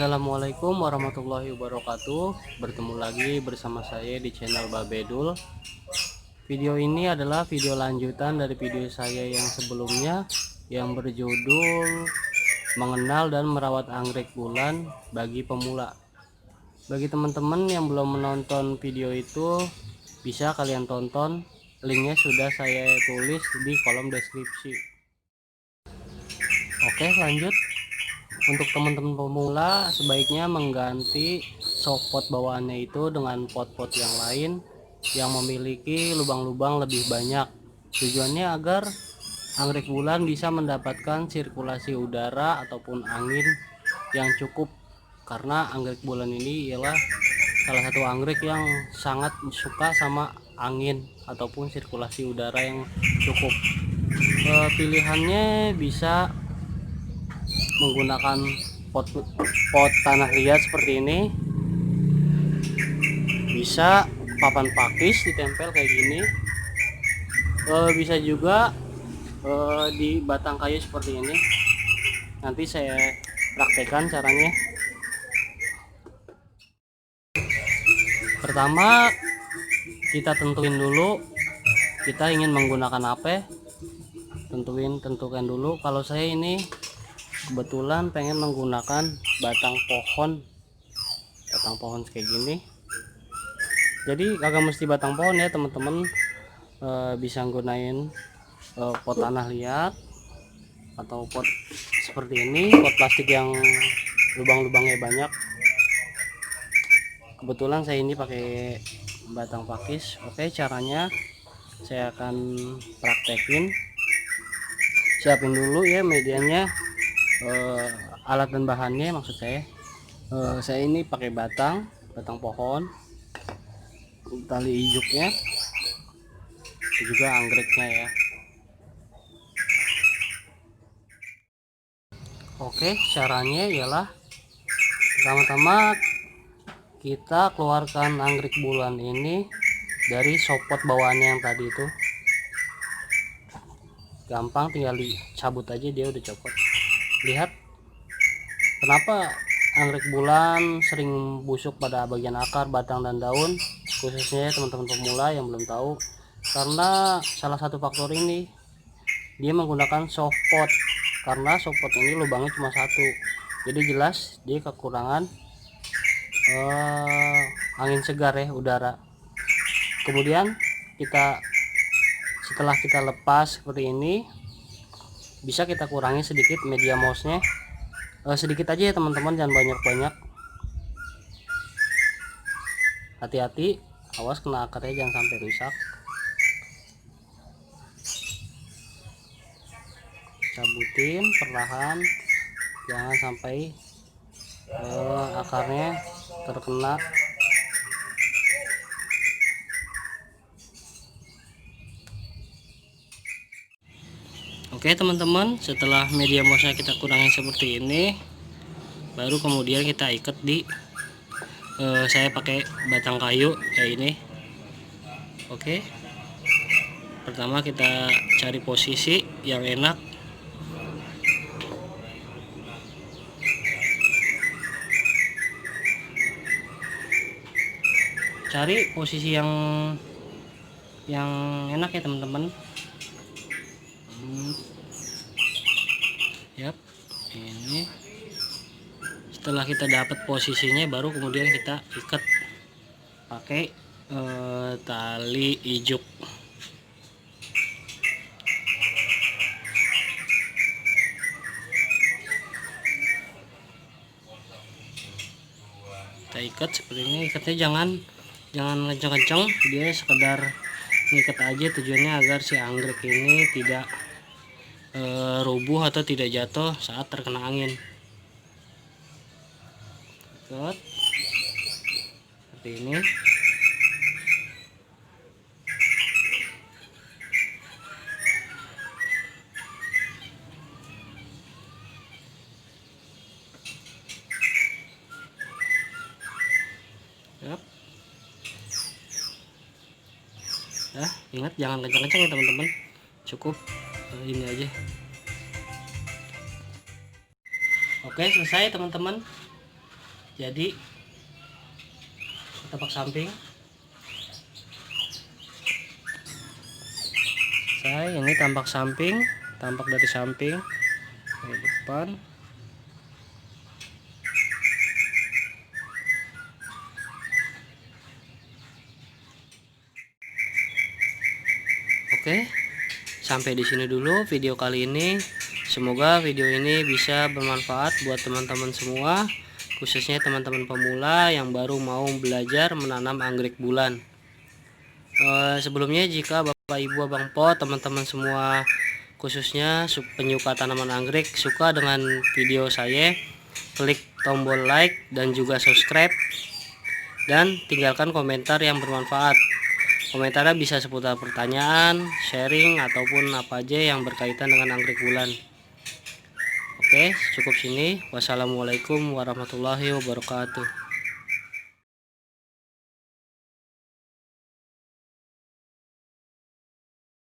Assalamualaikum warahmatullahi wabarakatuh. Bertemu lagi bersama saya di channel Babedul. Video ini adalah video lanjutan dari video saya yang sebelumnya yang berjudul mengenal dan merawat anggrek bulan bagi pemula. Bagi teman-teman yang belum menonton video itu, bisa kalian tonton. Linknya sudah saya tulis di kolom deskripsi. Oke, lanjut. Untuk teman-teman pemula, sebaiknya mengganti sopot bawaannya itu dengan pot-pot yang lain yang memiliki lubang-lubang lebih banyak. Tujuannya agar anggrek bulan bisa mendapatkan sirkulasi udara ataupun angin yang cukup, karena anggrek bulan ini ialah salah satu anggrek yang sangat suka sama angin ataupun sirkulasi udara yang cukup. Pilihannya bisa menggunakan pot tanah liat seperti ini, bisa papan pakis ditempel kayak gini, bisa juga di batang kayu seperti ini. Nanti saya praktekkan caranya. Pertama, kita tentuin dulu kita ingin menggunakan apa. Tentukan dulu. Kalau saya ini kebetulan pengen menggunakan batang pohon kayak gini. Jadi kagak mesti batang pohon ya teman-teman, bisa gunain pot tanah liat atau pot seperti ini, pot plastik yang lubang-lubangnya banyak. Kebetulan saya ini pakai batang pakis. Oke, caranya saya akan praktekin. Siapin dulu ya medianya, alat dan bahannya maksud saya. Saya ini pakai batang pohon, tali ijuknya, juga anggreknya ya. Oke, caranya ialah pertama-tama kita keluarkan anggrek bulan ini dari sopot bawaannya yang tadi itu. Gampang, tinggal dicabut aja, dia udah copot. Lihat kenapa anggrek bulan sering busuk pada bagian akar, batang, dan daun, khususnya teman-teman pemula yang belum tahu. Karena salah satu faktor ini dia menggunakan soft pot, karena soft pot ini lubangnya cuma satu, jadi jelas dia kekurangan angin segar ya, udara. Kemudian setelah kita lepas seperti ini, bisa kita kurangi sedikit media mouse-nya, sedikit aja ya teman-teman, jangan banyak-banyak. Hati-hati, awas kena akarnya, jangan sampai rusak. Cabutin perlahan, jangan sampai akarnya terkena. Oke teman-teman, setelah media mouse kita kurangi seperti ini, baru kemudian kita ikat di saya pakai batang kayu kayak ini. Oke, pertama kita cari posisi yang enak. Cari posisi yang enak ya teman-teman. Yap, ini setelah kita dapat posisinya, baru kemudian kita ikat pakai tali ijuk. Kita ikat seperti ini. Ikatnya jangan kencang-kencang, dia sekedar ngikat aja, tujuannya agar si anggrek ini tidak rubuh atau tidak jatuh saat terkena angin. Ikat seperti ini. Yap. Ingat jangan kencang-kencang ya teman-teman, cukup ini aja. Oke, selesai teman-teman. Jadi tapak samping ini tampak samping, tampak dari samping dari depan. Oke, sampai di sini dulu video kali ini. Semoga video ini bisa bermanfaat buat teman-teman semua, khususnya teman-teman pemula yang baru mau belajar menanam anggrek bulan. Sebelumnya, jika Bapak Ibu Abang Po, teman-teman semua khususnya penyuka tanaman anggrek suka dengan video saya, klik tombol like dan juga subscribe, dan tinggalkan komentar yang bermanfaat. Komentarnya bisa seputar pertanyaan, sharing, ataupun apa aja yang berkaitan dengan anggrek bulan. Oke, cukup sini. Wassalamualaikum warahmatullahi wabarakatuh.